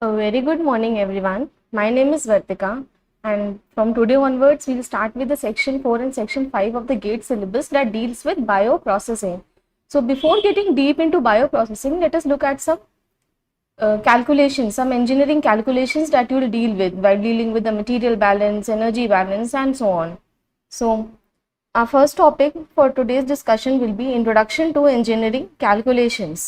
A very good morning, everyone. My name is Vartika, and from today onwards, we'll start with the section 4 and section 5 of the GATE syllabus that deals with bioprocessing. So, before getting deep into bioprocessing, let us look at some calculations, some engineering calculations that you will deal with while dealing with the material balance, energy balance, and so on. So, our first topic for today's discussion will be Introduction to Engineering Calculations.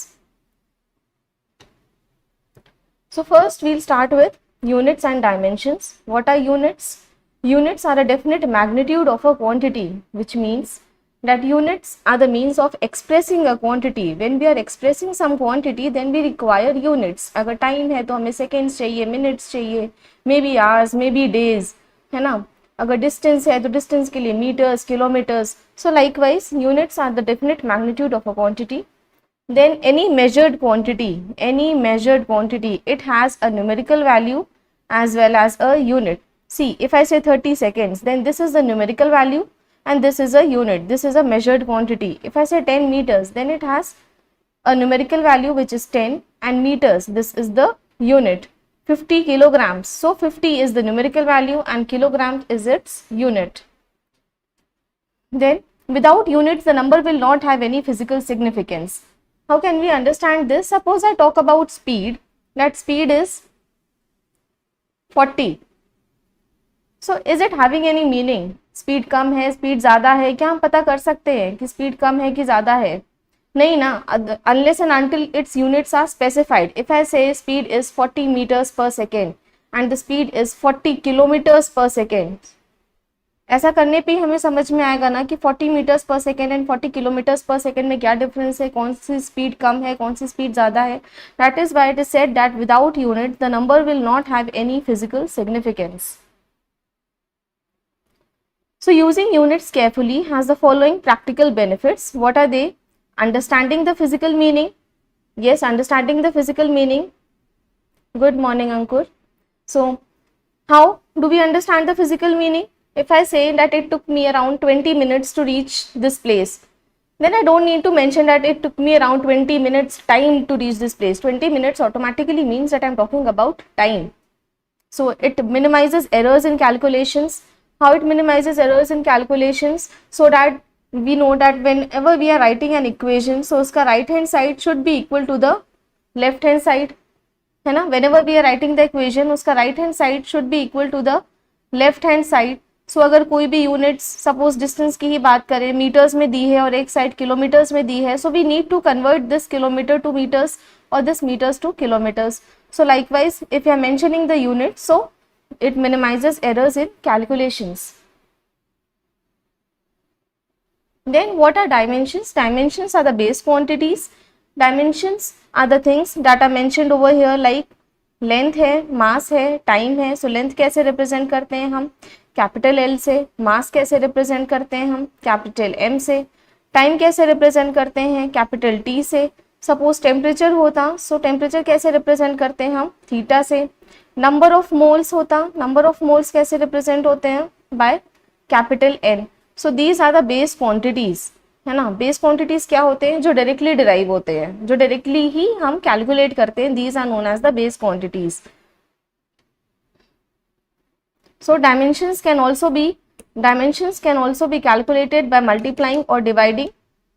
So first we'll start with units and dimensions. What are units? Units are a definite magnitude of a quantity, which means that units are the means of expressing a quantity. When we are expressing some quantity, then we require units. अगर time है तो हमें seconds चाहिए, minutes चाहिए, maybe hours, maybe days, है ना? अगर distance है तो distance के लिए meters, kilometers. So likewise, units are the definite magnitude of a quantity. Then any measured quantity, it has a numerical value as well as a unit. See, if I say 30 seconds, then this is the numerical value and this is a unit. This is a measured quantity. If I say 10 meters, then it has a numerical value which is 10 and meters. This is the unit. 50 kilograms. So 50 is the numerical value and kilograms is its unit. Then without units, the number will not have any physical significance. How can we understand this? Suppose I talk about speed, that speed is 40. So is it having any meaning? Speed कम है, speed ज़्यादा है, क्या हम पता कर सकते हैं कि speed कम है कि ज़्यादा है? नहीं ना, unless and until its units are specified. If I say speed is 40 meters per second and the speed is 40 kilometers per second, ऐसा करने पे हमें समझ में आएगा ना कि 40 मीटर्स पर सेकेंड एंड 40 किलोमीटर्स पर सेकेंड में क्या डिफरेंस है, कौन सी स्पीड कम है, कौन सी स्पीड ज़्यादा है. That is why it is said that without unit the number will not have any physical significance. So using units carefully has the following practical benefits. What are they? Understanding the physical meaning. Yes, understanding the physical meaning. Good morning, Ankur. So how do we understand the physical meaning? If I say that it took me around 20 minutes to reach this place, then I don't need to mention that it took me around 20 minutes time to reach this place. 20 minutes automatically means that I'm talking about time. So it minimizes errors in calculations. How it minimizes errors in calculations? So that we know that whenever we are writing an equation, so uska right hand side should be equal to the left hand side. है ना? Whenever we are writing the equation, uska right hand side should be equal to the left hand side. सो अगर कोई भी units suppose distance की ही बात करें, metres में दी है और एक साइड किलोमीटर्स में दी है, so we need to convert this kilometre to metres और this metres to kilometres. So likewise if you are mentioning the unit, so it minimises errors in calculations. Then what are dimensions? Dimensions are the base quantities. Dimensions are the things that are mentioned over here, like length है, मास है, time है. So length कैसे represent करते हैं हम? Capital L से. मास कैसे represent करते हैं हम? कैपिटल एम से. टाइम कैसे रिप्रेजेंट करते हैं? कैपिटल टी से. सपोज टेम्परेचर होता, सो टेम्परेचर कैसे रिप्रेजेंट करते हैं हम? थीटा से. नंबर ऑफ मोल्स होता, नंबर ऑफ मोल्स कैसे रिप्रेजेंट होते हैं? By capital N. So these are the base quantities, है ना. बेस क्वांटिटीज क्या होते हैं? जो डायरेक्टली डिराइव होते हैं, जो डायरेक्टली ही हम कैलकुलेट करते हैं. These are known as the base quantities. So dimensions can also be calculated by multiplying or dividing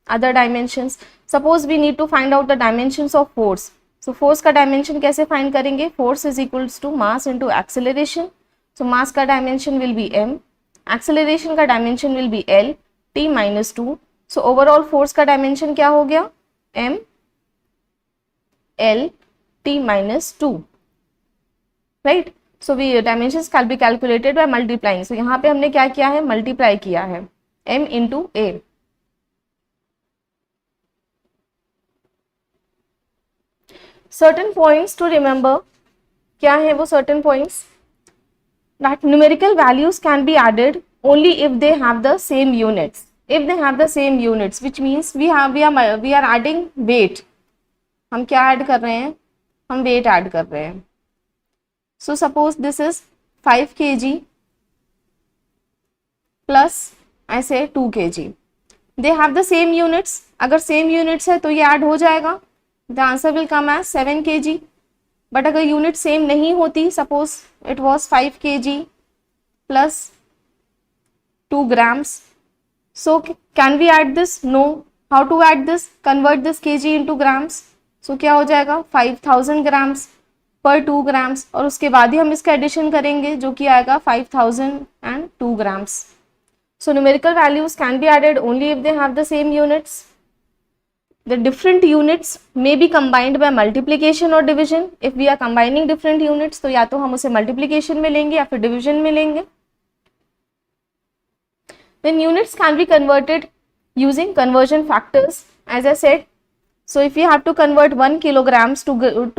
other dimensions. Suppose we need to find out the dimensions of force. So force का dimension कैसे find करेंगे? Force is equals to mass into acceleration. So mass का dimension will be m, acceleration का dimension will be l, t minus 2. So overall force का dimension क्या हो गया? m, l, t minus 2, right? So we dimensions can be calculated by multiplying. So यहाँ पे हमने क्या किया है? मल्टीप्लाई किया है m into a. Certain points to remember. क्या है वो certain points? That numerical values can be added only if they have the same units. If they have the same units, which means we are adding weight. हम क्या add कर रहे हैं? हम weight add कर रहे हैं. So suppose this is 5 kg plus I say 2 kg. They have the same units. अगर same units है तो ये add हो जाएगा. The answer will come as 7 kg. But अगर यूनिट सेम नहीं होती, suppose it was 5 kg plus 2 grams, so can we add this? No. How to add this? Convert this kg into grams. So क्या हो जाएगा 5000 grams per 2 grams, और उसके बाद ही हम इसका एडिशन करेंगे जो कि आएगा 5002 grams. So numerical values can be added only if they have the same units. The different units may be combined by multiplication or division. If we are combining different units, तो या तो हम उसे multiplication में लेंगे या फिर division में लेंगे. Then units can be converted using conversion factors, as I said. So if you have to convert 1 kilograms to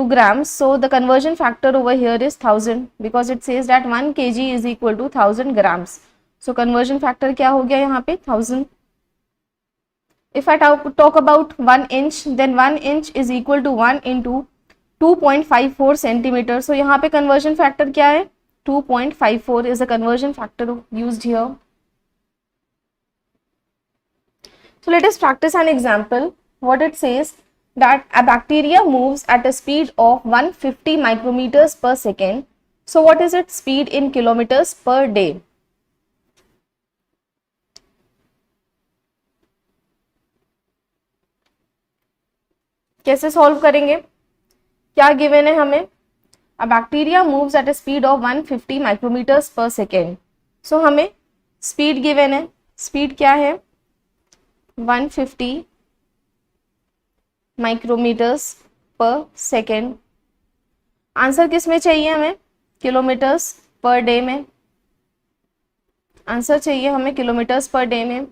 grams, so the conversion factor over here is 1000, because it says that 1 kg is equal to 1000 grams. So conversion factor क्या हो गया यहाँ पे 1000. If I talk about 1 inch, then 1 inch is equal to 1 into 2.54 centimeter. So यहाँ पे conversion factor क्या है 2.54 is the conversion factor used here. So let us practice an example. What it says, that a bacteria moves at a speed of 150 micrometers per second. So what is its speed in kilometers per day? कैसे solve करेंगे? क्या given है हमें? A bacteria moves at a speed of 150 micrometers per second. So हमें speed given है. Speed क्या है? 150 micrometres पर सेकेंड. आंसर किस में चाहिए हमें? किलोमीटर्स पर डे में. आंसर चाहिए हमें किलोमीटर्स पर डे में.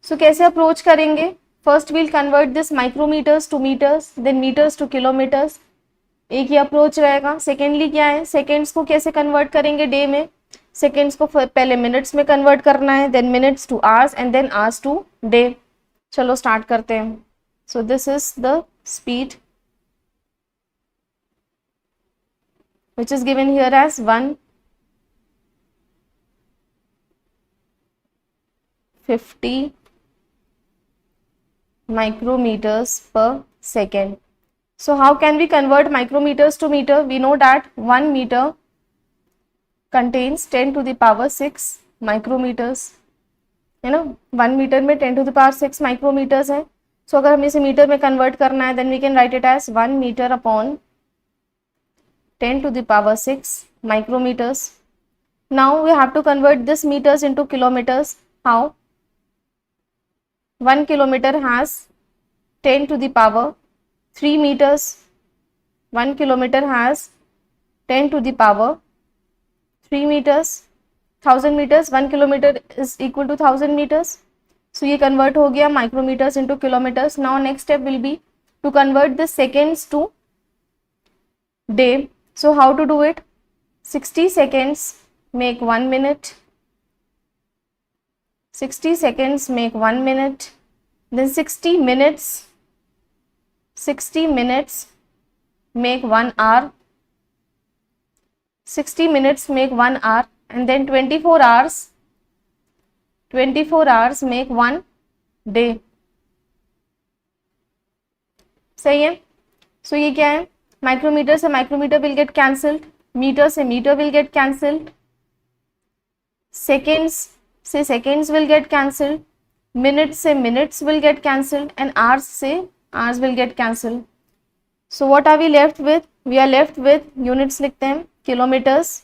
सो कैसे अप्रोच करेंगे? First we'll convert this micrometres to metres, then metres to kilometres. एक ही अप्रोच रहेगा. सेकेंडली क्या है? सेकेंड्स को कैसे कन्वर्ट करेंगे डे में? सेकेंड्स को पहले मिनट्स में कन्वर्ट करना है, then minutes to hours and then hours to day. चलो स्टार्ट करते हैं. So this is the speed which is given here as 150 micrometers per second. So how can we convert micrometers to meter? We know that 1 meter contains 10 to the power 6 micrometers. है ना, 1 metre में 10 to the power 6 micrometres है. सो अगर हमें इसे metre में convert करना है, then we can write it as 1 metre upon 10 to the power 6 micrometers. Now we have to convert this meters into kilometers. How? 1 kilometer has 10 to the power 3 meters. 1 kilometer has 10 to the power 3 meters. 1000 meters, 1 kilometer is equal to 1000 meters. So ये convert हो गया micrometers into kilometers. Now next step will be to convert the seconds to day. So how to do it? 60 seconds make 1 minute. 60 seconds make 1 minute. Then 60 minutes make 1 hour. 60 minutes make 1 hour. And then 24 hours make 1 day. सही है. सो ये क्या है? Micrometre से micrometre will get cancelled, metre से metre will get cancelled, seconds से seconds will get cancelled, minutes से minutes will get cancelled and hours से hours will get cancelled. So what are we left with? We are left with units लिखते हैं kilometres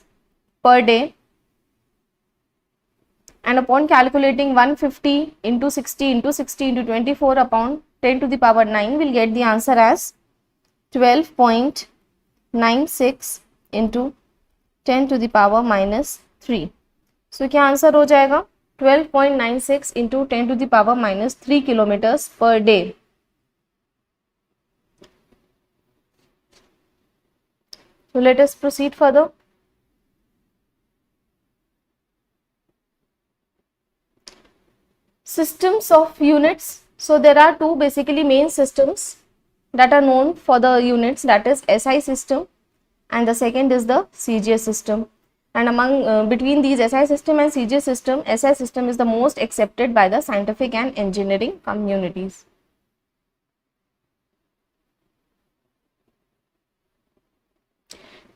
per day. And upon calculating 150 into 60 into 60 into 24 upon 10 to the power 9, we'll get the answer as 12.96 into 10 to the power minus 3. So क्या answer हो जाएगा? 12.96 into 10 to the power minus 3 kilometers per day. So let us proceed further. Systems of units. So there are two basically main systems that are known for the units, that is SI system and the second is the CGS system. And among between these SI system and CGS system, SI system is the most accepted by the scientific and engineering communities.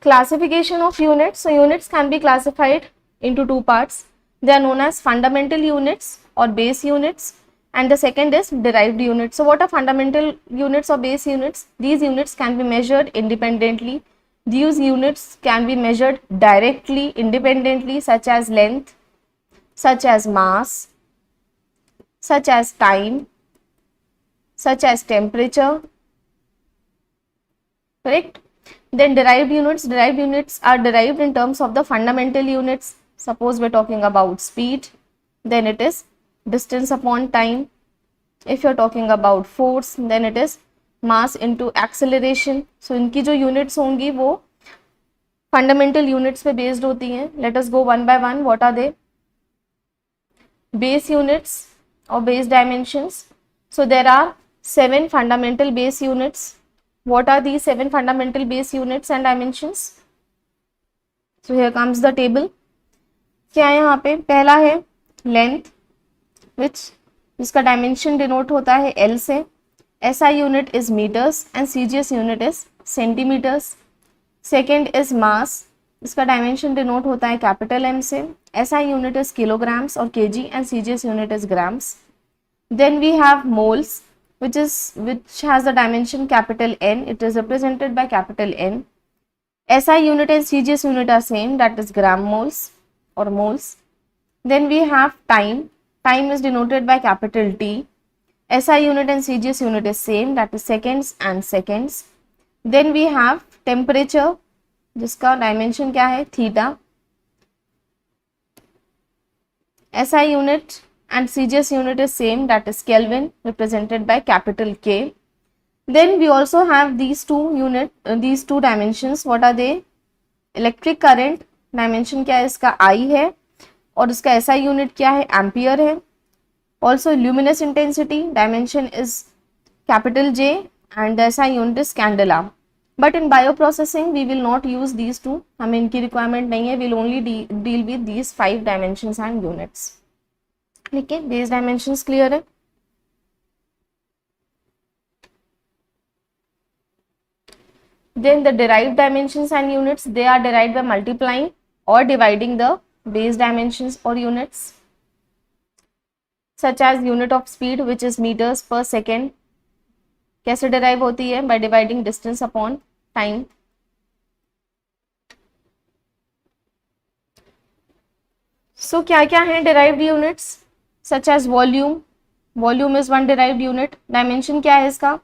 Classification of units. So units can be classified into two parts. They are known as fundamental units or base units, and the second is derived units. So what are fundamental units or base units? These units can be measured independently. These units can be measured directly independently, such as length, such as mass, such as time, such as temperature, correct? Then derived units are derived in terms of the fundamental units. Suppose we're talking about speed, then it is distance upon time. If you're talking about force, then it is mass into acceleration. So इनकी जो units होंगी वो fundamental units पे based होती हैं. Let us go one by one. What are they? Base units or base dimensions. So there are 7 fundamental base units. What are these 7 fundamental base units and dimensions? So here comes the table. क्या है यहाँ पे? पहला है length, जिसका dimension denote होता है L से. SI unit is meters and CGS unit is centimeters. Second is mass, इसका dimension denote होता है capital M से. SI unit is kilograms or kg and CGS unit is grams. Then we have moles, which has the dimension capital N. It is represented by capital N. SI unit and CGS unit are same, that is gram moles or moles. Then we have time. Time is denoted by capital T. SI unit and CGS unit is same, that is seconds and seconds. Then we have temperature, जिसका dimension क्या है? Theta. SI unit and CGS unit is same, that is Kelvin, represented by capital K. Then we also have these two dimensions. What are they? Electric current dimension क्या है? इसका I है और इसका SI unit क्या है? Ampere है. Also luminous intensity dimension is capital J and the SI unit is candela. But in bioprocessing we will not use these two. हमें इनकी requirement नहीं है. We'll only deal with these 5 dimensions and units. ठीक है, base dimensions clear है. Then the derived dimensions and units, they are derived by multiplying or dividing the base dimensions or units, such as unit of speed, which is meters per second. कैसे derive होती है? By dividing distance upon time. So क्या क्या है derived units? Such as volume. Volume is one derived unit. Dimension क्या है इसका?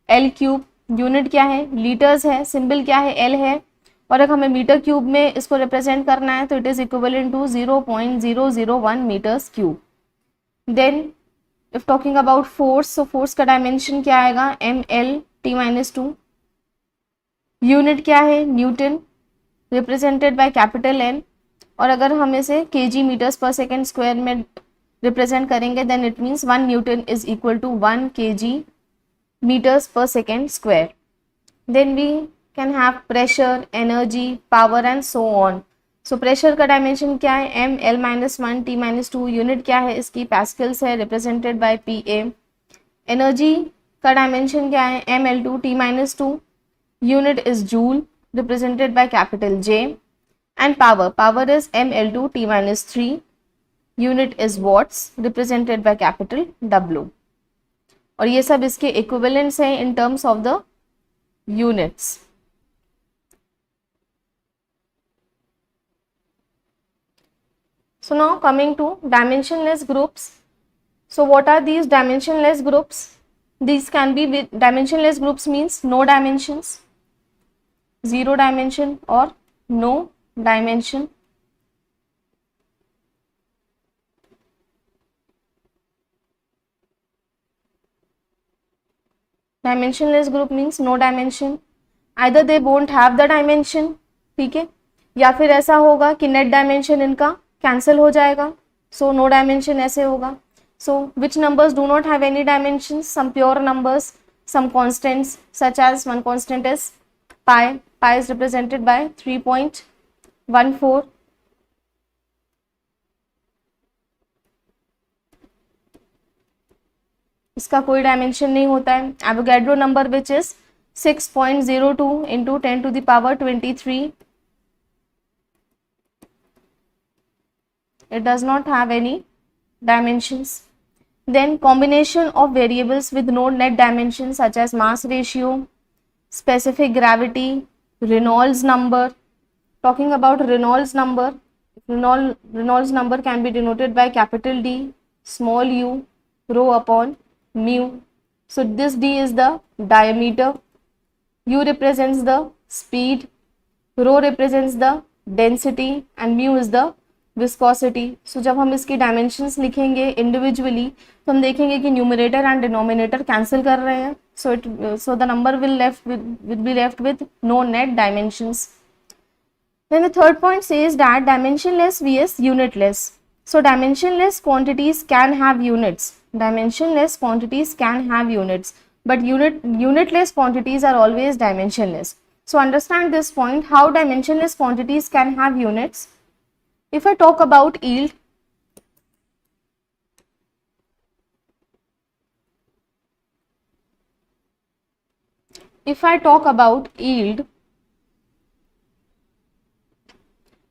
L cube. Unit क्या है? लीटर्स है. सिंबल क्या है? L है. और अगर हमें मीटर क्यूब में इसको रिप्रेजेंट करना है तो it is equivalent to 0.001 metres cube. Then if talking about force, so force का डायमेंशन क्या आएगा? mL/t-2. यूनिट क्या है? Newton, represented by capital N. और अगर हम इसे kg मीटर्स पर सेकेंड स्क्वायर में रिप्रेजेंट करेंगे then it means 1 newton is equal to 1 kg meters per second square. Then we can have pressure, energy, power and so on. So pressure का dimension क्या है? mL-1 t-2. यूनिट क्या है इसकी? pascals है, represented by PA. energy का dimension क्या है? mL2 t-2. Unit is joule, represented by capital J. and power is mL2 t-3. Unit is watts, represented by capital W. और ये सब इसके इक्विवेलेंट्स हैं in terms of the units. So now coming to dimensionless groups. So what are these dimensionless groups? These can be with dimensionless groups means no dimensions, 0 dimension or no dimension. Dimensionless group means no dimension. Either they won't have the dimension, ठीक है, या फिर ऐसा होगा कि net dimension इनका cancel हो जाएगा. सो नो डायमेंशन ऐसे होगा. So which numbers do not have any dimension? Some pure numbers, some constants, such as one constant is pi. Pi is represented by 3.14. इसका कोई डायमेंशन नहीं होता है. Avogadro number which is 6.02 into 10 to the power 23. It does not have any dimensions. Then combination of variables with no net dimensions such as mass ratio, specific gravity, Reynolds number. Talking about Reynolds number, Reynolds number can be denoted by capital D, small u, rho upon mu. So this D is the diameter, u represents the speed, rho represents the density and mu is the viscosity. So जब हम इसकी dimensions लिखेंगे individually तो हम देखेंगे कि numerator and denominator cancel कर रहे हैं. So the number will be left with no net dimensions. Then the third point says that dimensionless vs unitless. So dimensionless quantities can have units. Dimensionless quantities can have units, but unitless quantities are always dimensionless. So understand this point, how dimensionless quantities can have units. If I talk about yield,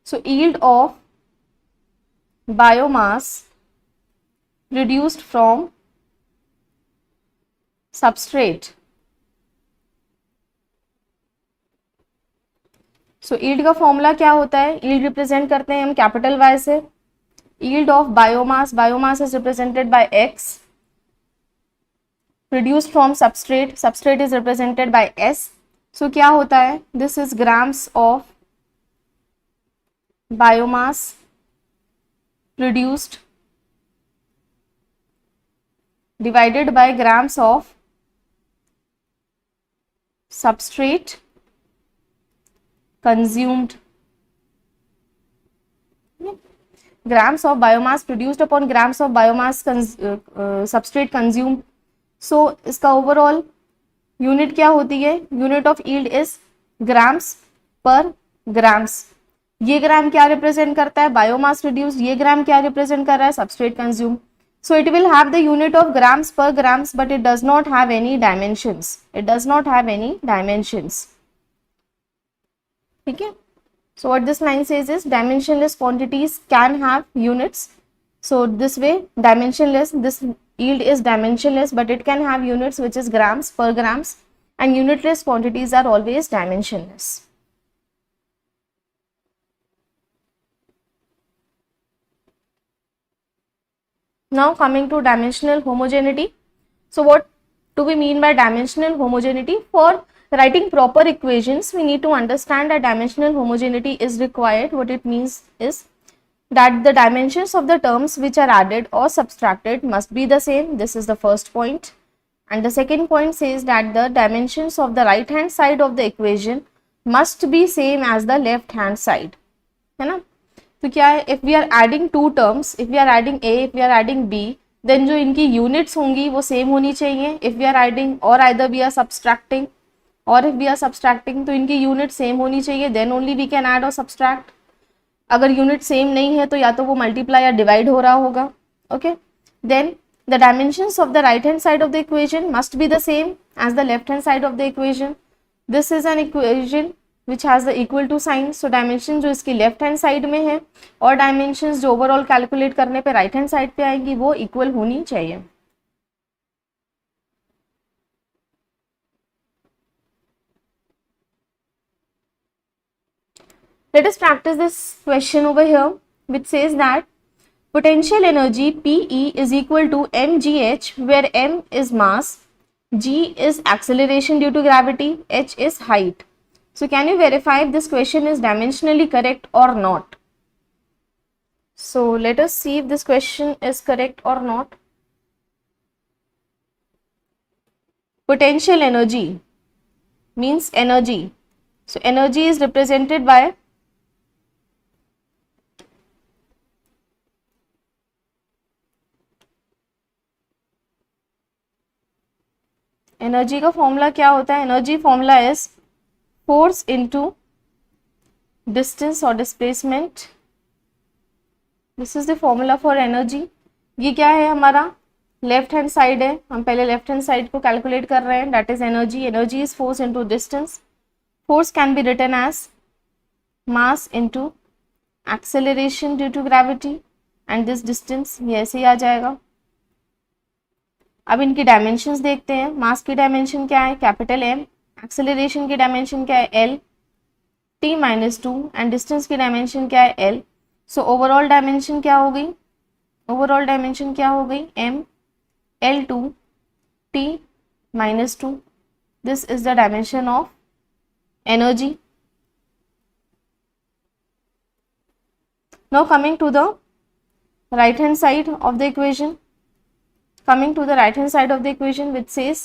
so yield of biomass reduced from substrate. So yield का formula क्या होता है, yield represent करते हैं हम capital Y से, yield of biomass, biomass is represented by X, reduced from substrate, substrate is represented by S. So क्या होता है, this is grams of biomass reduced divided by grams of substrate consumed. Grams of biomass produced upon grams of biomass substrate consumed. So इसका overall unit क्या होती है, unit of yield is grams per grams. ये ग्राम क्या represent करता है, biomass reduce, ये ग्राम क्या रिप्रेजेंट कर रहा है, substrate consume. So it will have the unit of grams per grams, but it does not have any dimensions. It does not have any dimensions. ठीक है. So what this line says is dimensionless quantities can have units. So this way dimensionless, this yield is dimensionless, but it can have units which is grams per grams, and unitless quantities are always dimensionless. Now coming to dimensional homogeneity. So what do we mean by dimensional homogeneity? For writing proper equations, we need to understand that dimensional homogeneity is required. What it means is that the dimensions of the terms which are added or subtracted must be the same. This is the first point. And the second point says that the dimensions of the right hand side of the equation must be same as the left hand side. है ना. तो क्या है, if we are adding two terms, if we are adding A, if we are adding B, then जो इनकी units होंगी वो same होनी चाहिए. इफ वी आर एडिंग और आइदर वी आर सब्सट्रैक्टिंग, और इफ वी आर सब्सट्रैक्टिंग तो इनकी यूनिट सेम होनी चाहिए, then only we can add और सब्सट्रैक्ट. अगर यूनिट सेम नहीं है तो या तो वो मल्टीप्लाई या डिवाइड हो रहा होगा. Okay, then the dimensions of the right hand side of the equation must be the same as the left hand side of the equation. This is an equation which has the equal to sign. So dimension जो इसकी left hand side में है और dimensions जो overall calculate करने पे right hand side पे आएंगी वो इक्वल होनी चाहिए. Let us practice this question over here, which says that potential energy PE is equal to mgh, where m is mass, g is acceleration due to gravity, h is height. So can you verify if this question is dimensionally correct or not? So let us see if this question is correct or not. Potential energy means energy. So energy is represented by energy का formula क्या होता है, energy formula is force into distance और displacement. This is the formula for energy. ये क्या है हमारा, left hand side है, हम पहले लेफ्ट हैंड साइड को कैलकुलेट कर रहे हैं, that is energy. Energy is force into distance. Force can be written as mass into acceleration due to gravity and this distance, ये ऐसे ही आ जाएगा. अब इनकी डायमेंशंस देखते हैं. मास की डायमेंशन क्या है, कैपिटल एम. एक्सेलरेशन की डायमेंशन क्या है, L T minus to. And distance की डायमेंशन क्या है, एल. सो ओवरऑल डायमेंशन क्या हो गई, ओवरऑल डायमेंशन क्या हो गई, M L two T minus two. This is the dimension of energy. Now coming to the right hand side of the equation, coming to the right hand side of the equation which says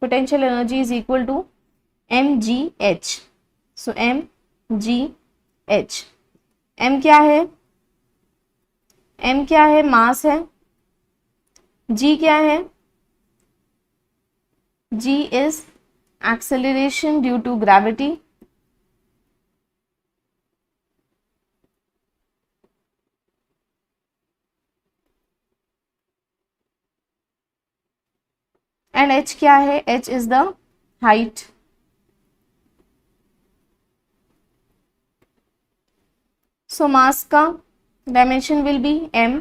potential energy is equal to mgh. So mgh, m क्या है, m क्या है, मास है. g क्या है, g is acceleration due to gravity. And h क्या है, h is the height. So mass का dimension will be m.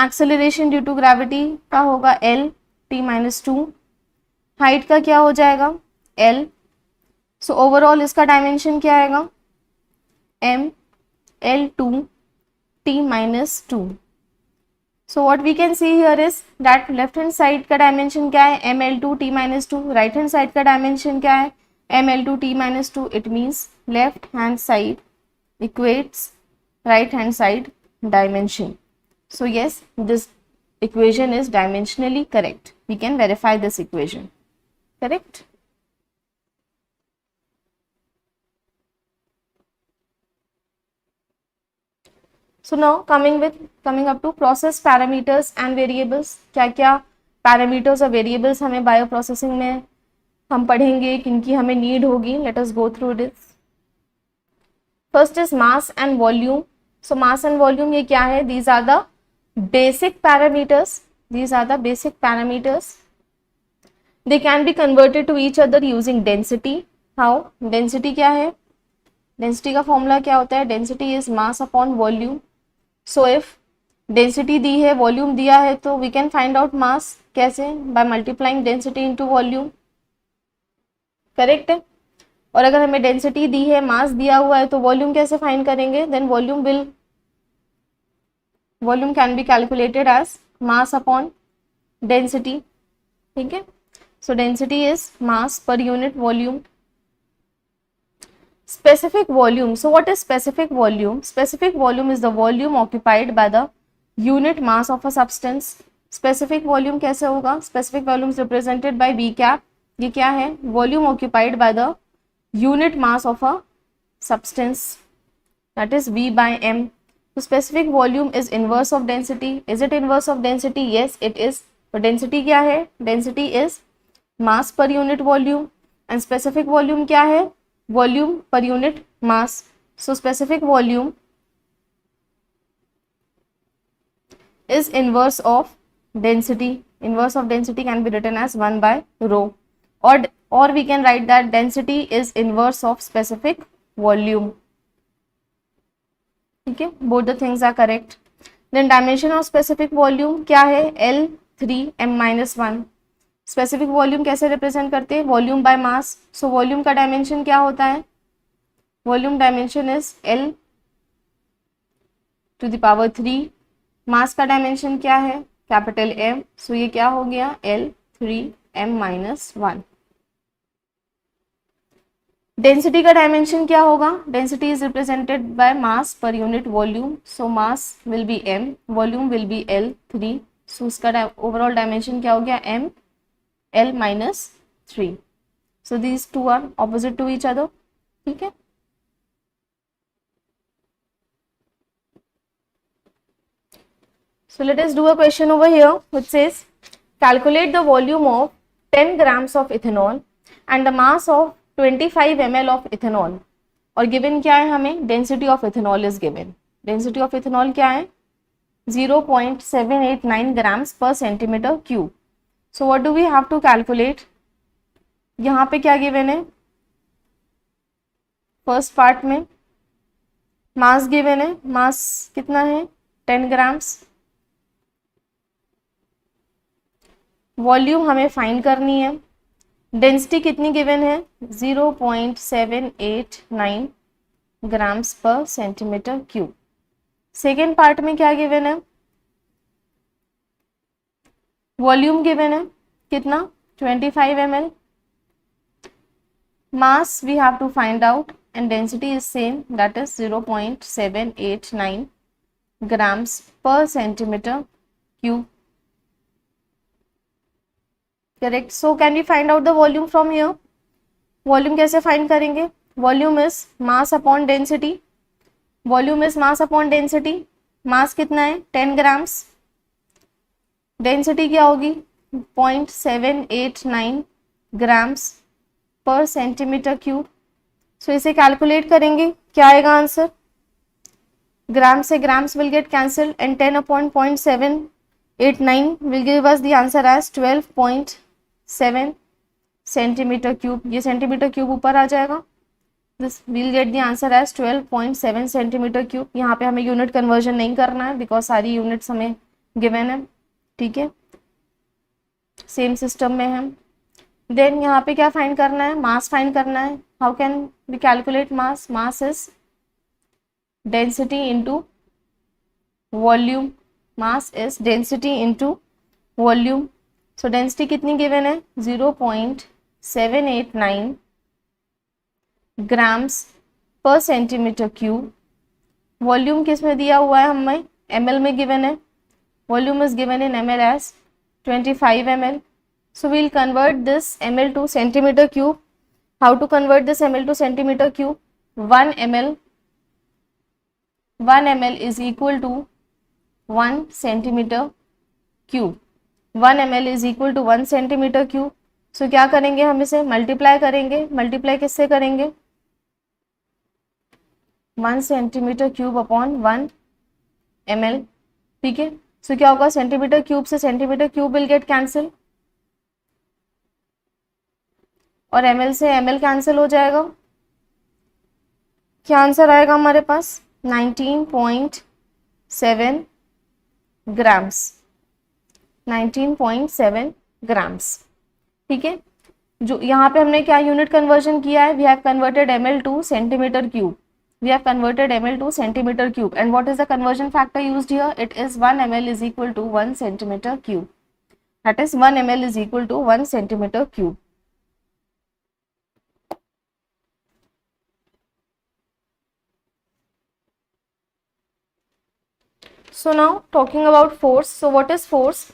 Acceleration due to gravity का होगा l t minus two. Height का क्या हो जाएगा, l. सो ओवरऑल इसका डायमेंशन क्या आएगा, m l two t minus two. So what we can see here is that left hand side का dimension क्या है, ml2 t minus 2. right hand side का dimension क्या है, ml2 t minus 2. it means left hand side equates right hand side dimension. So yes, this equation is dimensionally correct. We can verify this equation. Correct? So now coming up to process parameters and variables. क्या क्या parameters और variables हमें bioprocessing में हम पढ़ेंगे, किनकी हमें need होगी. Let us go through this. First is mass and volume. So mass and volume ये क्या है, these are the basic parameters. These are the basic parameters. They can be converted to each other using density. How? Density क्या है, density का formula क्या होता है, density is mass upon volume. So if density दी है, volume दिया है, तो we can find out mass कैसे, by multiplying density into volume. Correct है. और अगर हमें density दी है, mass दिया हुआ है, तो volume कैसे फाइंड करेंगे, then volume can be calculated as mass upon density. ठीक है. So density is mass per unit volume. Specific volume. So what is specific volume? Specific volume is the volume occupied by the unit mass of a substance. Specific volume कैसे होगा, specific volume is represented by V cap. ये क्या है, volume occupied by the unit mass of a substance, that is V by m. So specific volume is inverse of density. Is it inverse of density? Yes, it is. तो density क्या है, density is mass per unit volume and specific volume क्या है, volume per unit mass. So specific volume is inverse of density. Inverse of density can be written as 1 by rho, or we can write that density is inverse of specific volume. ठीक है, both the things are correct. Then dimension of specific volume क्या है, L3m-1. Specific volume कैसे represent करते हैं, volume by mass. So volume का dimension क्या होता है, volume dimension is L to the power 3. Mass का डायमेंशन क्या है, कैपिटल M. सो ये क्या हो गया, L3m-1. डेंसिटी का डायमेंशन क्या होगा, density is represented by mass per unit volume. So mass will be M, volume will be L3. सो उसका ओवरऑल डायमेंशन क्या हो गया, M L-3. So these two are opposite to each other. ठीक है. So let us do a question over here which says calculate the volume of 10 grams of ethanol and the mass of 25 ml of ethanol. और given क्या है हमें, density of ethanol is given. Density of ethanol क्या है, 0.789 grams per centimeter cube. So what do we have to calculate? यहाँ पे क्या given है? फर्स्ट पार्ट में मास गिवन है, मास कितना है 10 ग्राम्स। वॉल्यूम हमें फाइंड करनी है, डेंसिटी कितनी गिवन है 0.789 grams per centimetre cube. Second part में क्या गिवन है, वॉल्यूम गिवन है कितना 25 ml, mass we have to find out and density is same, that is 0.789 grams per centimeter cube. Correct. So can we find out the volume from here? Volume कैसे find करेंगे? Volume is mass upon density. Volume is mass upon density. Mass कितना है 10 grams. Density क्या होगी 0.789 grams पर centimetre cube. सो इसे calculate करेंगे, क्या आएगा आंसर, ग्राम से grams will get cancel and 10 upon 0.789 will give us the answer as 12.7 centimetre cube. ये सेंटीमीटर क्यूब ऊपर आ जाएगा, this will get the answer as 12.7 centimetre cube. यहाँ पे हमें यूनिट कन्वर्जन नहीं करना है बिकॉज सारी यूनिट्स हमें गिवन है, ठीक है, सेम सिस्टम में है। देन यहाँ पे क्या फाइंड करना है, मास फाइंड करना है। How can we calculate mass? Mass is density into volume, mass is density into volume. So density कितनी गिवन है 0.789 grams per centimetre cube. Volume किस में दिया हुआ है हमें, ml में गिवन है, volume is given in ml as 25 ml. So we'll convert this ml to centimeter cube. How to convert this ml to centimeter cube? 1 ml is equal to 1 centimeter cube. 1 ml is equal to 1 centimeter cube. So क्या करेंगे, हम इसे multiply करेंगे। Multiply किससे करेंगे, 1 centimetre cube upon 1 ml, ठीक है। सो क्या होगा, सेंटीमीटर क्यूब से centimetre cube will get cancel और ml से ml कैंसिल हो जाएगा। क्या आंसर आएगा हमारे पास 19.7 ग्राम्स, 19.7 ग्राम्स, ठीक है। जो यहाँ पे हमने क्या यूनिट कन्वर्जन किया है, we have converted ml to centimetre cube, we have converted ml to centimeter cube, and what is the conversion factor used here? It is 1 ml is equal to 1 centimeter cube, that is 1 ml is equal to 1 centimeter cube. So now talking about force. So what is force?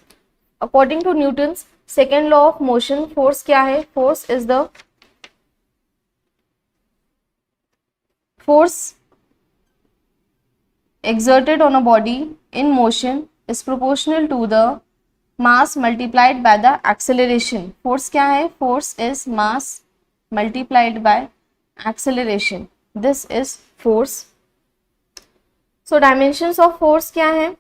According to Newton's second law of motion, force क्या है? Force is the force exerted on a body in motion is proportional to the mass multiplied by the acceleration. Force क्या है? Force is mass multiplied by acceleration. This is force. So dimensions of force क्या है?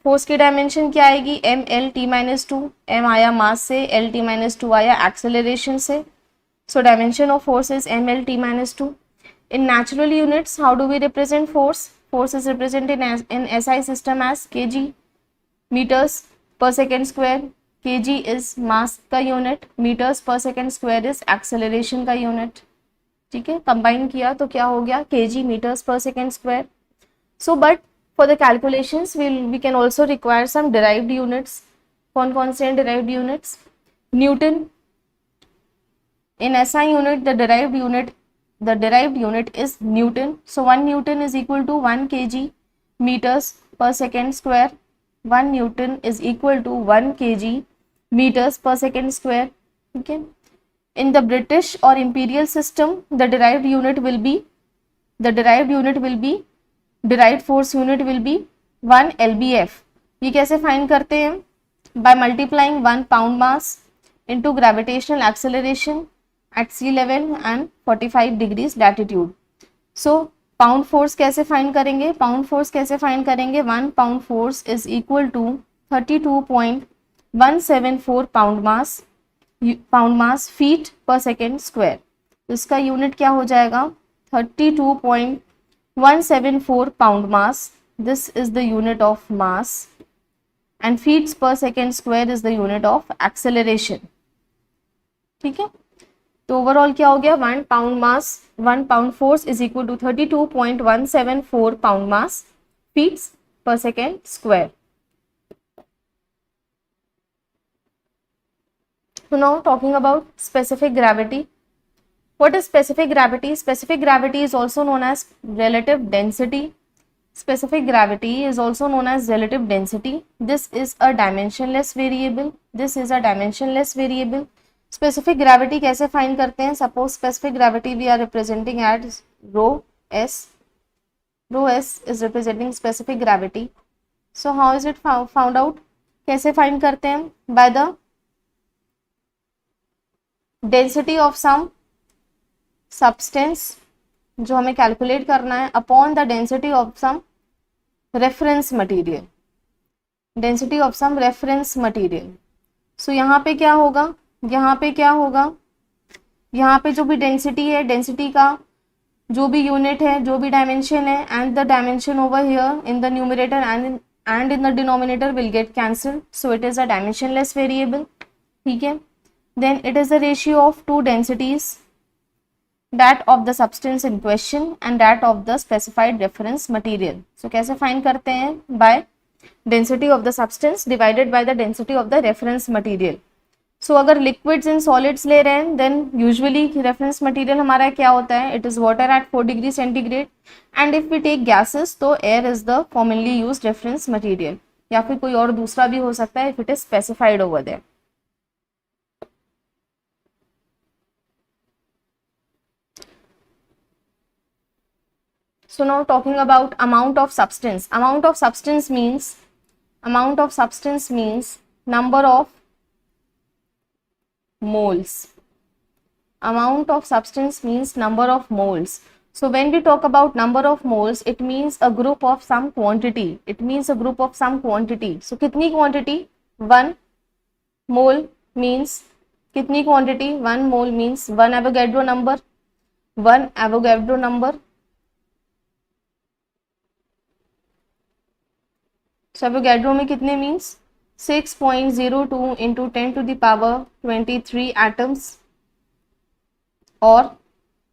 Force की dimension क्या आएगी? mlt-2, m आया mass से, lt-2 आया acceleration से. So dimension of force is mlt-2. In natural units, how do we represent force? Force is represented in SI system as kg, meters per second square. kg is mass का unit, meters per second square is acceleration का unit. ठीक है, combine किया तो क्या हो गया, kg meters per second square. So but for the calculations we can also require some derived units. कौन कौन से derived units? Newton. In SI unit the derived unit is Newton. So 1 Newton is equal to 1 kg meters per second square. 1 Newton is equal to 1 kg meters per second square. Okay. In the British or imperial system, the derived force unit will be 1 lbf. ये कैसे find करते हैं? By multiplying 1 pound mass into gravitational acceleration at sea level and 45 degrees latitude. So pound force कैसे find करेंगे? Pound force कैसे find करेंगे? 1 pound force is equal to 32.174 pound mass feet per second square. इसका unit क्या हो जाएगा? 32.174 pound mass, this is the unit of mass, and feets per second square is the unit of acceleration. ठीक है, तो overall क्या हो गया? 1 pound mass, 1 pound force is equal to 32.174 pound mass feats per second square. So now talking about specific gravity. What is specific gravity? Specific gravity is also known as relative density. Specific gravity is also known as relative density. This is a dimensionless variable. This is a dimensionless variable. Specific gravity कैसे find करते हैं? Suppose specific gravity we are representing as rho s. Rho s is representing specific gravity. So how is it found out? कैसे find करते हैं? By the density of some substance जो हमें calculate करना है upon the density of some reference material, density of some reference material. So यहाँ पे क्या होगा? यहाँ पे क्या होगा? यहाँ पे जो भी डेंसिटी है, डेंसिटी का जो भी यूनिट है, जो भी डायमेंशन है, and the dimension over here in the numerator and in the denominator will get cancel, so it is a dimensionless variable. ठीक है, then it is the ratio of two densities, that of the substance in question and that of the specified reference material. So कैसे find करते हैं? by density of the substance divided by the density of the reference material. So अगर liquids and solids ले रहे हैं then usually reference material हमारा क्या होता है? It is water at 4 degree centigrade, and if we take gases तो air is the commonly used reference material, या फिर कोई और दूसरा भी हो सकता है if it is specified over there. So now talking about amount of substance. Amount of substance means number of moles. Amount of substance means number of moles. So when we talk about number of moles, it means a group of some quantity. It means a group of some quantity. So कितनी quantity? 1 mole means कितनी quantity? 1 mole means 1 Avogadro number. 1 Avogadro number. Avogadro में कितने means 6.02 into 10 to the power 23 atoms और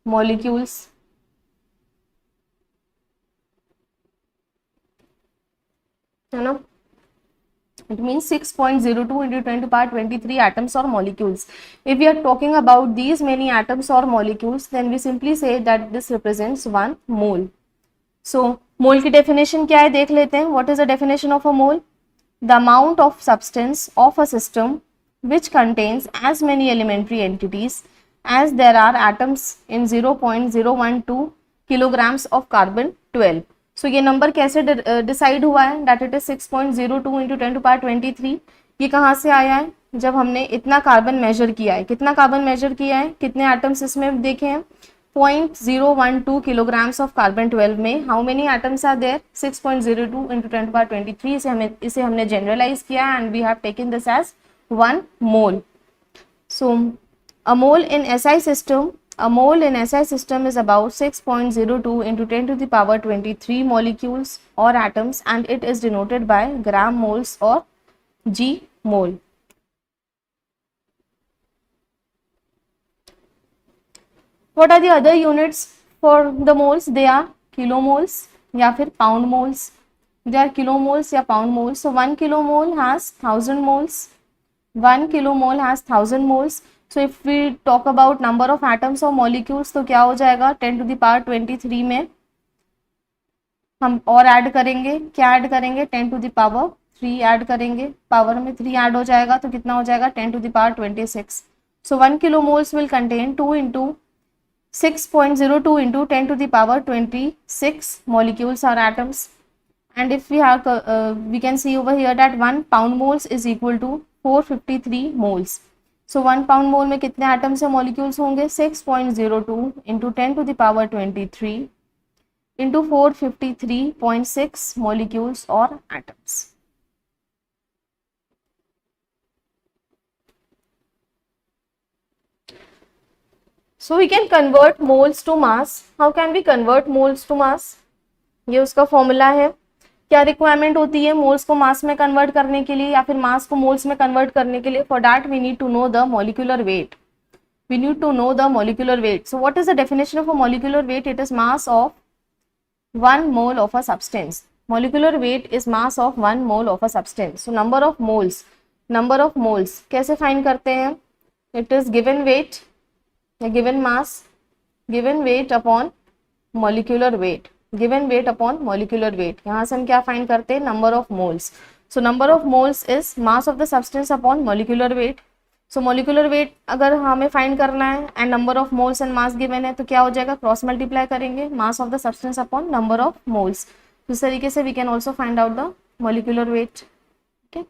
molecules. है ना, it means 6.02 into 10 to the power 23 atoms or molecules. If we are talking about these many atoms or molecules, then we simply say that this represents 1 mole. So मोल की definition क्या है देख लेते हैं. What is the definition of a mole? The amount of substance of a system which contains as many elementary entities as there are atoms in 0.012 kilograms of carbon 12. So ये number कैसे decide हुआ है? That it is 6.02 into 10 to power 23. ये कहाँ से आया है? जब हमने इतना कार्बन मेजर किया है. कितना कार्बन मेजर किया है? कितने एटम्स इसमें देखे हैं? 0.012 kilograms of carbon 12 में how many atoms are there? 6.02 into 10 to the power 23. इसे हमने generalize किया and we have taken this as 1 mole. So a mole in SI system is about 6.02 into 10 to the power 23 molecules or atoms, and it is denoted by gram moles or G mole. What are the other units for the moles? They are kilomoles या फिर pound moles. They are kilomoles या pound moles. So 1 kilomole has 1000 moles. 1 kilomole has 1000 moles. So if we talk about number of atoms or molecules तो क्या हो जाएगा? 10 to the power 23 में हम और ऐड करेंगे. क्या ऐड करेंगे? 10 to the power 3 ऐड करेंगे. पावर में 3 ऐड हो जाएगा तो कितना हो जाएगा? 10 to the power 26. So 1 kilomoles will contain 2 into 6.02 into 10 to the power 26 molecules or atoms. And if we have we can see over here that 1 pound moles is equal to 453 moles. So 1 pound mole में कितने atoms और molecules होंगे? 6.02 into 10 to the power 23 into 453.6 molecules or atoms. So we can convert moles to mass. How can we convert moles to mass? ये उसका formula है. क्या requirement होती है मोल्स को मास में कन्वर्ट करने के लिए या फिर मास को मोल्स में कन्वर्ट करने के लिए? For that we need to know the molecular weight. We need to know the molecular weight. So what is the definition of a molecular weight? It is mass of 1 mole of a substance. Molecular weight is mass of 1 mole of a substance. So number of moles कैसे find करते हैं? It is given weight, given mass, given weight upon molecular weight, given weight upon molecular weight. यहाँ से हम क्या find करते हैं? number of moles. So number of moles is mass of the substance upon molecular weight. So molecular weight अगर हमें find करना है and number of moles and mass given है तो क्या हो जाएगा? क्रॉस मल्टीप्लाई करेंगे mass of the substance upon number of moles. इस तरीके से we can also find out the molecular weight. Okay,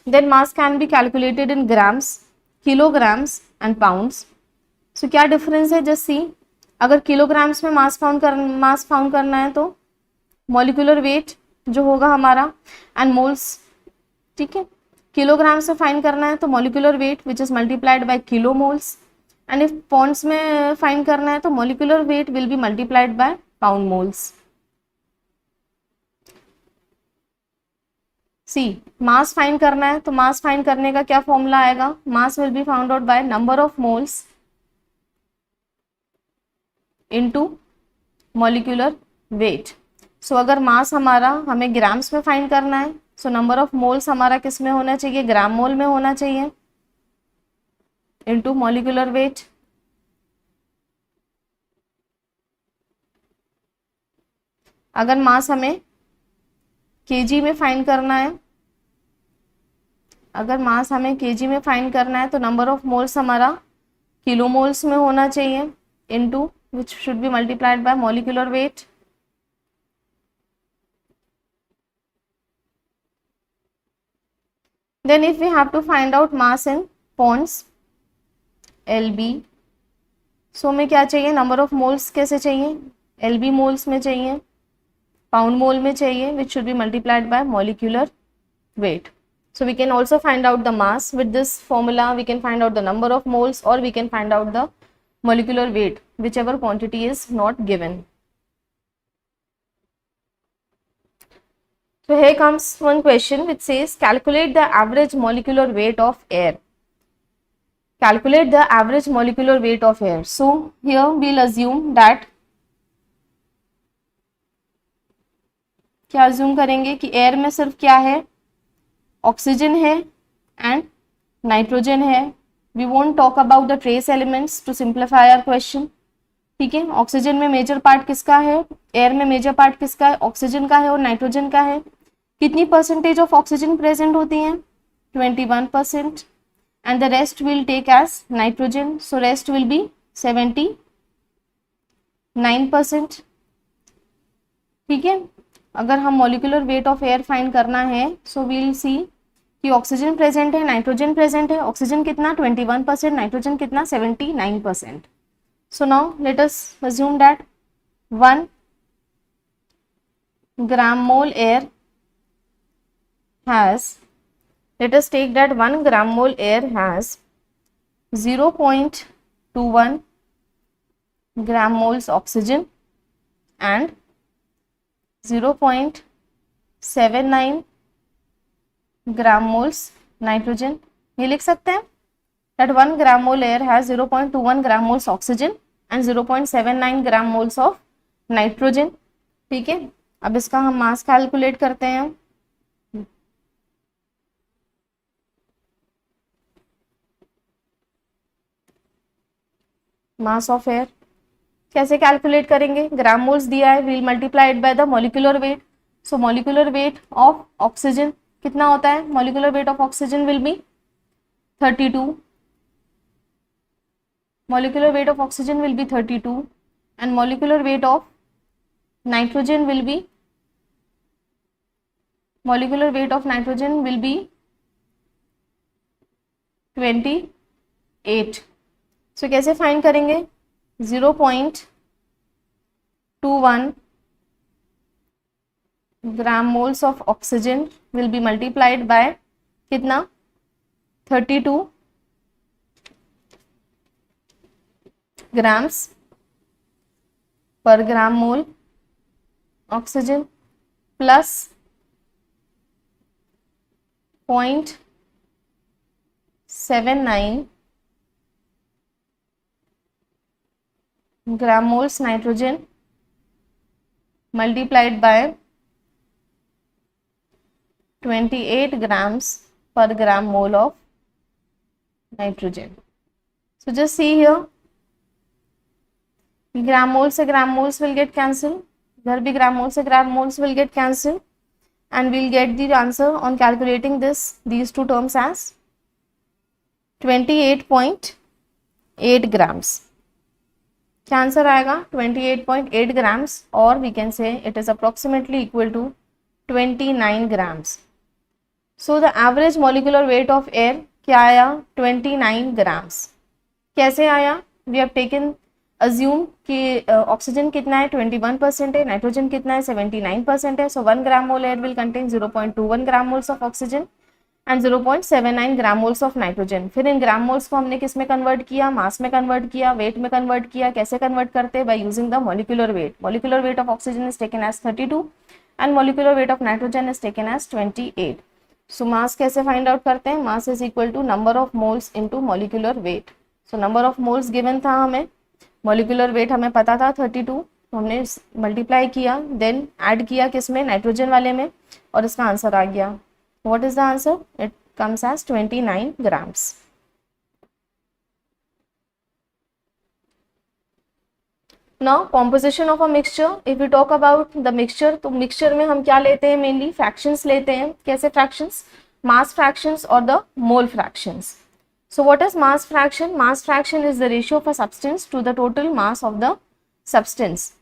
then mass can be calculated in grams, kilograms and pounds. So क्या डिफरेंस है? Just see, अगर kilograms में मास found करना है तो मोलिकुलर वेट जो होगा हमारा एंड मोल्स, ठीक है, किलोग्राम से फाइंड करना है तो molecular weight which is multiplied by kilo moles. And if pounds में फाइंड करना है तो molecular weight will be multiplied by pound moles. See, mass find करना है तो मास फाइंड करने का क्या फॉर्मूला आएगा? Mass will be found out by number of moles into molecular weight. So अगर मास हमारा हमें ग्राम्स में फाइंड करना है सो नंबर ऑफ मोल्स हमारा किस में होना चाहिए? ग्राम मोल में होना चाहिए इनटू मॉलिक्यूलर वेट. अगर मास हमें केजी में फाइंड करना है, अगर मास हमें केजी में फाइंड करना है तो नंबर ऑफ मोल्स हमारा किलो मोल्स में होना चाहिए into which should be multiplied bye molecular wait. Then if we have to find out mass in pounds, LB, so हमें क्या चाहिए? नंबर ऑफ मोल्स कैसे चाहिए? LB मोल्स में चाहिए, पाउंड मोल में चाहिए, which should be multiplied by molecular weight. So we can also find out the mass with this formula. We can find out the number of moles or we can find out the molecular weight, whichever quantity is not given. So here comes one question which says calculate the average molecular weight of air. Calculate the average molecular weight of air. So here we'll assume that, क्या assume करेंगे कि air में सिर्फ क्या है? Oxygen है and nitrogen है. We won't talk about the trace elements to simplify our question. ठीक है, ऑक्सीजन में मेजर पार्ट किसका है? एयर में मेजर पार्ट किसका है? ऑक्सीजन का है और नाइट्रोजन का है. कितनी परसेंटेज ऑफ ऑक्सीजन प्रेजेंट होती है? 21%. And the rest will take as nitrogen, so rest will be 79%. ठीक है, अगर हम molecular weight of air find करना है सो वील सी कि ऑक्सीजन प्रेजेंट है, नाइट्रोजन प्रेजेंट है. ऑक्सीजन कितना? 21%, नाइट्रोजन कितना? 79%. So now let us assume that 1 gram mole air has, let us take that 1 gram mole air has 0.21 gram moles oxygen and 0.79 gram moles nitrogen. ये लिख सकते हैं that 1 gram mole air has 0.21 gram moles oxygen and 0.79 gram moles of nitrogen. ठीक है, अब इसका हम मास calculate करते हैं. मास ऑफ एयर कैसे कैलकुलेट करेंगे? ग्राम मोल्स दिया है, we'll multiplied by the molecular weight. So molecular weight of oxygen कितना होता है? Molecular weight of oxygen will be 32. Molecular weight of oxygen will be 32 and molecular weight of nitrogen will be 28. So कैसे find करेंगे? 0.21 gram moles of oxygen will be multiplied by कितना 32 grams per gram mole oxygen plus 0.79 gram moles nitrogen multiplied by 28 grams per gram mole of nitrogen. So just see here, gram moles से gram moles will get cancelled, इधर भी gram moles से gram moles will get cancelled, and we'll get the answer on calculating these two terms as 28.8 grams. क्या answer आएगा 28.8 grams, और we can say it is approximately equal to 29 grams. So the average molecular weight of air क्या आया 29 grams. कैसे आया? We have taken assume कि oxygen कितना है 21% है, नाइट्रोजन कितना है 79% है. So 1 gram mole air will contain 0.21 gram moles of oxygen and 0.79 gram moles of nitrogen. फिर इन ग्राम मोल्स को हमने किस में कन्वर्ट किया? मास में कन्वर्ट किया, वेट में कन्वर्ट किया. कैसे कन्वर्ट करते हैं? By using the molecular weight. Molecular weight of oxygen is taken as 32 and molecular weight of nitrogen is taken as 28. So mass कैसे फाइंड आउट करते हैं? Mass is equal to number of moles into molecular weight. So number of moles given था हमें, molecular weight हमें पता था 32, तो हमने मल्टीप्लाई किया, देन ऐड किया किसमें? नाइट्रोजन वाले में, और इसका आंसर आ गया. What is the answer? It comes as 29 grams. Now composition of a mixture. If we talk about the mixture, तो mixture में हम क्या लेते हैं? mainly fractions लेते हैं. कैसे fractions? mass fractions or the mole fractions. So what is mass fraction? Mass fraction is the ratio of a substance to the total mass of the substance.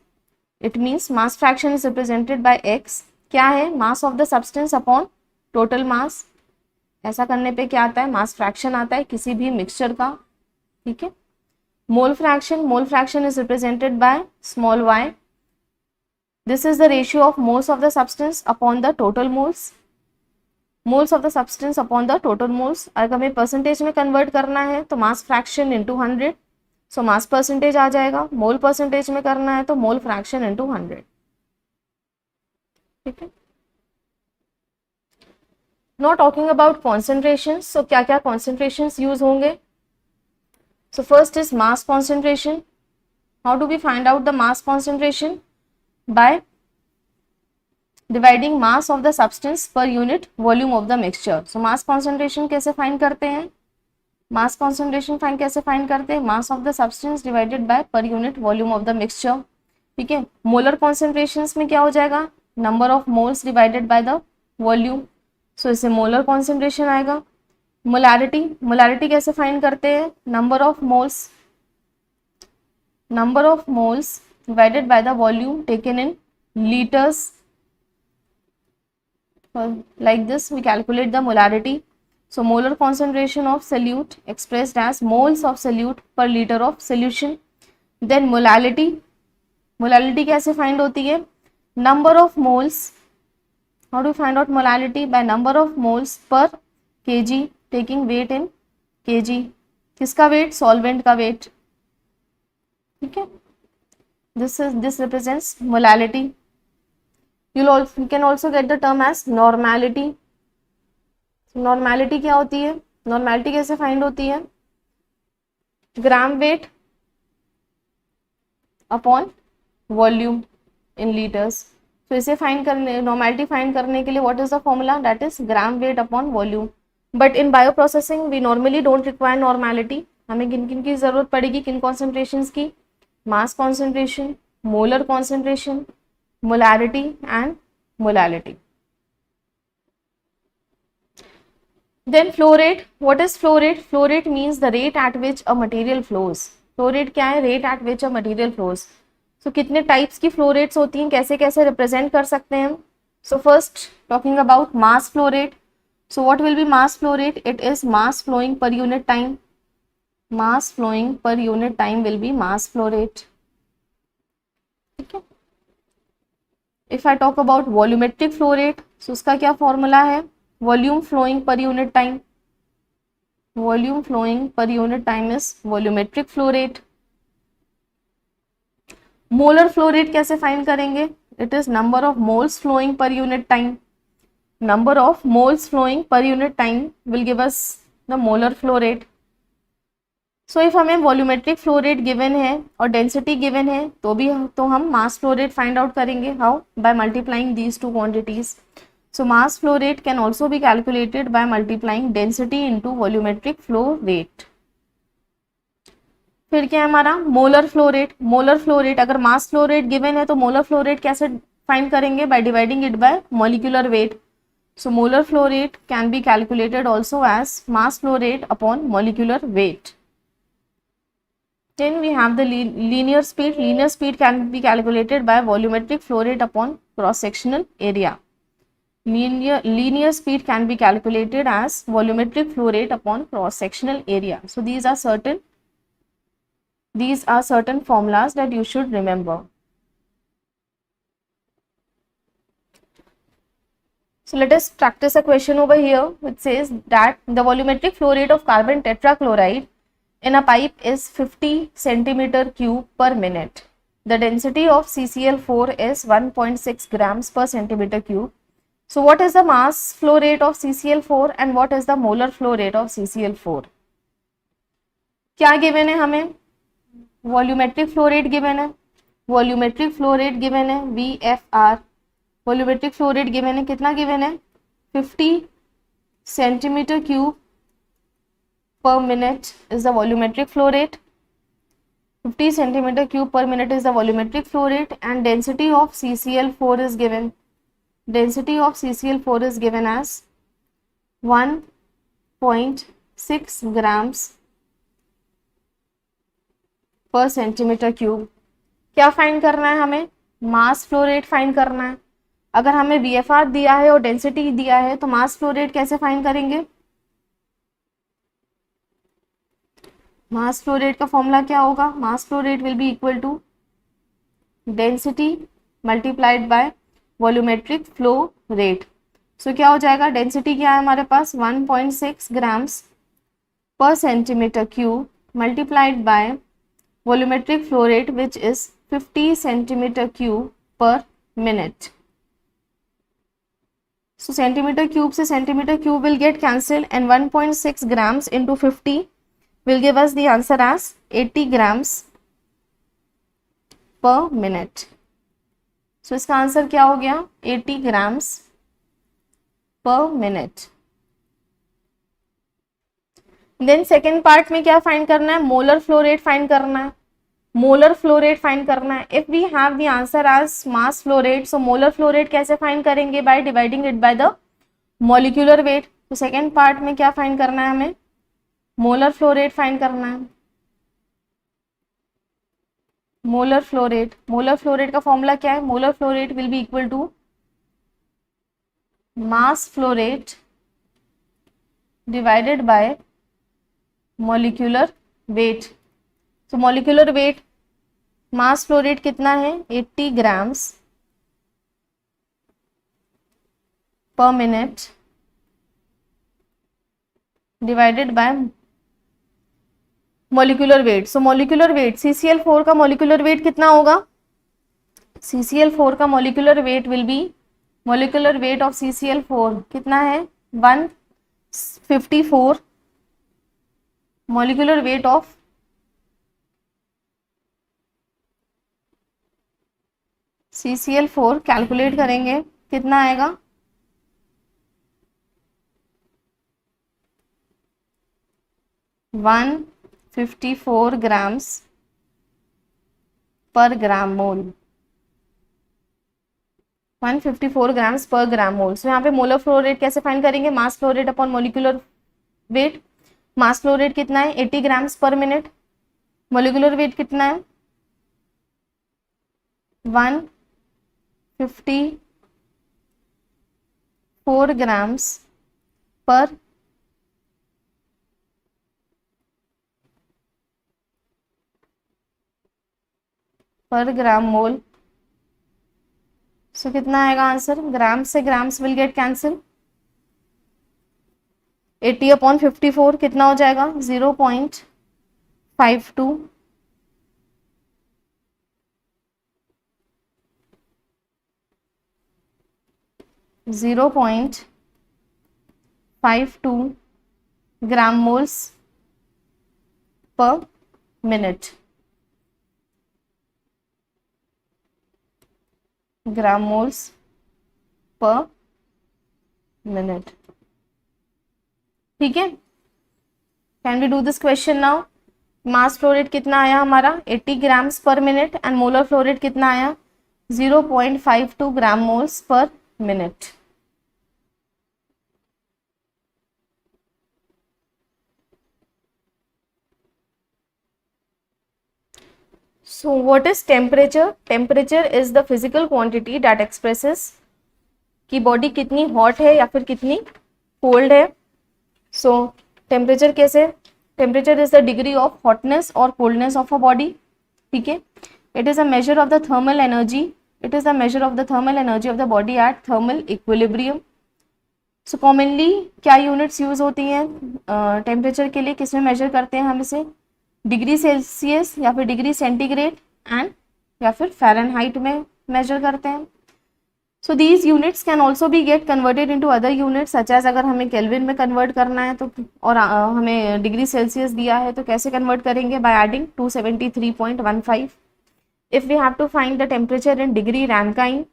It means mass fraction is represented by x. क्या है? mass of the substance upon total mass. ऐसा करने पे क्या आता है? Mass fraction आता है किसी भी मिक्सचर का. ठीक है. Mole fraction is represented by small y. This is the ratio of moles of the substance upon the total moles. Moles of the substance upon the total moles. अगर हमें percentage में कन्वर्ट करना है तो mass fraction into 100. सो mass percentage आ जाएगा. मोल percentage में करना है तो मोल फ्रैक्शन इंटू 100. ठीक है. Now talking about concentrations. So क्या क्या concentrations use होंगे? So first is mass concentration. How do we find out the mass concentration? By dividing mass of the substance per unit volume of the mixture. So mass concentration कैसे find करते हैं? Mass concentration कैसे find करते हैं? Mass of the substance divided by per unit volume of the mixture. ठीक है. Molar concentrations में क्या हो जाएगा? Number of moles divided by the volume. So इससे मोलर कॉन्सेंट्रेशन आएगा. मोलारिटी कैसे फाइंड करते हैं? Number of moles divided by the volume taken in litres. Like this we calculate the molarity. So molar concentration of solute expressed as moles of solute per litre of solution. Then molality कैसे find होती है? Number of moles. How do you find out molality? By number of moles per kg, taking weight in kg. किसका weight? Solvent का weight. ठीक है. This represents molality. You can also get the term as normality. Normality क्या होती है? Normality कैसे find होती है? Gram weight upon volume in liters. तो इसे फाइंड करने, नॉर्मैलिटी फाइंड करने के लिए what is the formula? That is gram weight upon volume. But in bioprocessing we normally don't require normality. हमें किन किन की जरूरत पड़ेगी? किन कॉन्सेंट्रेशंस की? Mass concentration, molar concentration, molarity and molality. Then flow rate. What is flow rate? Flow rate means the rate at which a material flows. Flow rate क्या है? Rate at which a material flows. So कितने types की flow rates होती हैं, कैसे कैसे represent कर सकते हैं? So first talking about mass flow rate. So what will be mass flow rate? It is mass flowing per unit time. Mass flowing per unit time will be mass flow rate. ठीक है. If I talk about volumetric flow rate, so उसका क्या फॉर्मूला है, volume flowing per unit time, volume flowing per unit time is volumetric flow rate. Molar flow rate कैसे find करेंगे, it is number of moles flowing per unit time, number of moles flowing per unit time will give us the molar flow rate. So if हमें volumetric flow rate given है और density given है तो हम mass flow rate find out करेंगे, how, by multiplying these two quantities. So mass flow rate can also be calculated by multiplying density into volumetric flow rate. फिर क्या है हमारा molar flow rate, molar flow rate अगर मास flow rate given है तो molar flow rate कैसे find करेंगे, by dividing it bye molecular wait. So molar flow rate can be calculated also as mass flow rate upon molecular weight. Then we have the linear speed. Linear speed can be calculated by volumetric flow rate upon cross-sectional area. Linear speed can be calculated as volumetric flow rate upon cross-sectional area. So these are certain formulas that you should remember. So let us practice a question over here which says that the volumetric flow rate of carbon tetrachloride in a pipe is 50 centimeter cube per minute. The density of CCl4 is 1.6 grams per centimeter cube. So what is the mass flow rate of CCl4 and what is the molar flow rate of CCl4? क्या given है हमें, volumetric flow rate given है, volumetric flow rate given है VFR, volumetric flow rate given है, कितना given है 50 centimetre cube per minute is the volumetric flow rate, 50 centimetre cube per minute is the volumetric flow rate and density of CCl4 is given, density of CCl4 is given as 1.6 grams per centimetre cube. क्या find करना है हमें, मास flow rate find करना है. अगर हमें VFR दिया है और डेंसिटी दिया है तो मास फ्लो रेट कैसे फाइंड करेंगे, मास फ्लो रेट का फॉर्मूला क्या होगा, mass flow rate will be equal to density multiplied by volumetric flow rate. So क्या हो जाएगा, डेंसिटी क्या है हमारे पास 1.6 grams per centimetre cube multiplied by volumetric flow rate which is 50 centimetre cube per minute. So centimeter cube से centimeter cube will get cancelled and 1.6 grams into 50 will give us the answer as 80 grams per minute. So इसका answer क्या हो गया 80 grams per minute. Then second part में क्या find करना है, molar flow rate find करना है, मोलर फ्लो रेट फाइंड करना है. If we have the answer as mass flow rate, so molar flow rate कैसे फाइंड करेंगे, by dividing it by the molecular weight. तो सेकेंड पार्ट में क्या find करना है हमें, मोलर फ्लो रेट फाइंड करना है. Molar flow rate, molar flow rate का फॉर्मूला क्या है, molar flow rate will be equal to mass flow rate divided by molecular weight. तो molecular weight, mass flow rate कितना है 80 grams per minute divided by molecular weight. So molecular weight CCl4 का molecular weight कितना होगा, CCl4 का molecular weight will be, molecular weight of CCl4 कितना है 154, molecular weight of CCl4 calculate करेंगे कितना आएगा 154 ग्राम्स पर ग्राम मोल, 154 ग्राम्स पर ग्राम मोल. सो यहाँ पे मोलर फ्लो रेट कैसे फाइंड करेंगे, mass flow rate upon molecular weight. Mass flow rate कितना है 80 grams per minute, molecular weight कितना है 154 ग्राम्स पर ग्राम मोल. सो कितना आएगा आंसर, ग्राम से ग्राम्स विल गेट कैंसिल, 80/54 कितना हो जाएगा 0.52, 0.52 gram moles per minute, gram moles per minute. ठीक है, can we do this question now. Mass flow rate कितना आया हमारा 80 grams per minute and molar flow rate कितना आया 0.52 gram moles per minute. So what is temperature? Temperature is the physical quantity that expresses कि body कितनी hot है या फिर कितनी कोल्ड है। सो टेम्परेचर कैसे, temperature is the degree of hotness और कोल्डनेस ऑफ अ बॉडी। ठीक है, it is a measure of the thermal energy, it is the measure of the thermal energy of the body at thermal equilibrium. So commonly क्या units use होती हैं temperature के लिए, किस में measure करते हैं हम इसे, डिग्री सेल्सियस या फिर डिग्री सेंटीग्रेड एंड या फिर फ़ारेनहाइट में मेजर करते हैं। So these units can also be get converted into other units such as, अगर हमें केल्विन में कन्वर्ट करना है तो, और हमें डिग्री सेल्सियस दिया है तो कैसे कन्वर्ट करेंगे, by adding 273.15। If we have to find the temperature in degree Rankine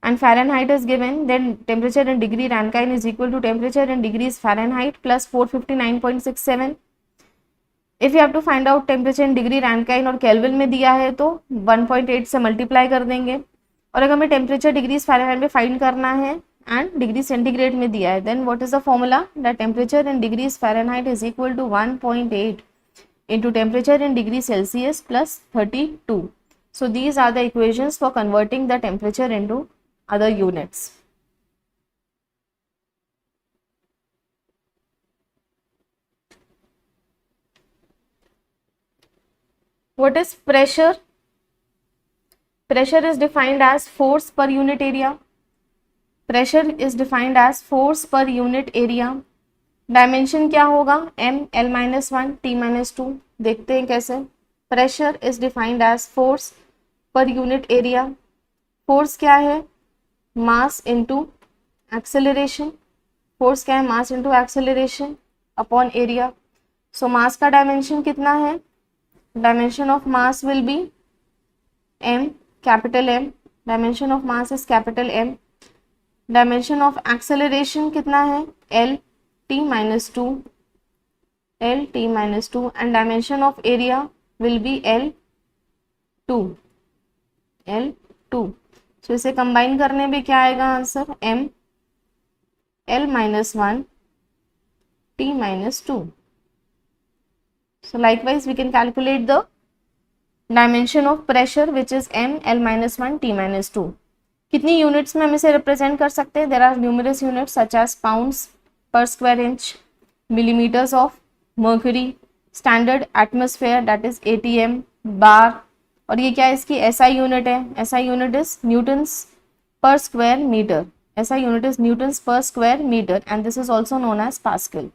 and Fahrenheit is given, then temperature in degree Rankine is equal to temperature in degrees Fahrenheit plus 459.67। if you have to find out temperature in degree Rankine और Kelvin में दिया है तो 1.8 से multiply कर देंगे, और अगर हमें टेम्परेचर डिग्रीज फ़ारेनहाइट में फाइंड करना है एंड डिग्री सेंटीग्रेड में दिया है, then what is the formula, that temperature in degrees Fahrenheit is equal to 1.8 into temperature in degree Celsius plus 32। so these are the equations for converting the temperature into other units। what is pressure? pressure is defined as force per unit area, pressure is defined as force per unit area। Dimension क्या होगा m l-1 t-2, देखते हैं कैसे। Pressure is defined as force per unit area, force क्या है mass into acceleration, force क्या है mass into acceleration upon area. So mass का डायमेंशन कितना है, dimension of mass will be m, capital M, dimension of mass is capital M। Dimension of acceleration कितना है l t-2, l t-2 and dimension of area will B l2, l2। सो इसे combine करने में क्या आएगा answer, m l-1 t-2। so likewise we can calculate the dimension of pressure which is m l-1 t-2। कितनी units में हम इसे represent कर सकते हैं, there are numerous units such as pounds per square inch, millimeters of mercury, standard atmosphere that is ATM, bar, और ये क्या है इसकी SI यूनिट है, SI unit is newtons per square metre, SI unit is newtons per square metre and this is also known as pascal,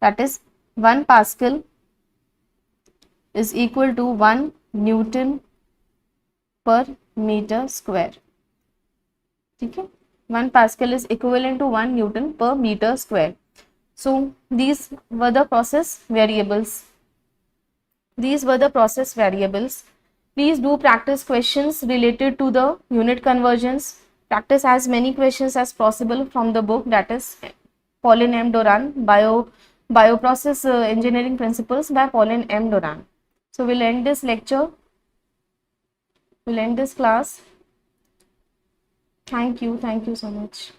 that is 1 pascal is equal to 1 newton per metre square. ठीक है, 1 pascal is equivalent to 1 newton per meter square। So these were the process variables. These were the process variables. Please do practice questions related to the unit conversions. Practice as many questions as possible from the book, that is Pauline M. Doran, Bioprocess Engineering Principles by Pauline M. Doran. So we'll end this lecture. We'll end this class. Thank you so much.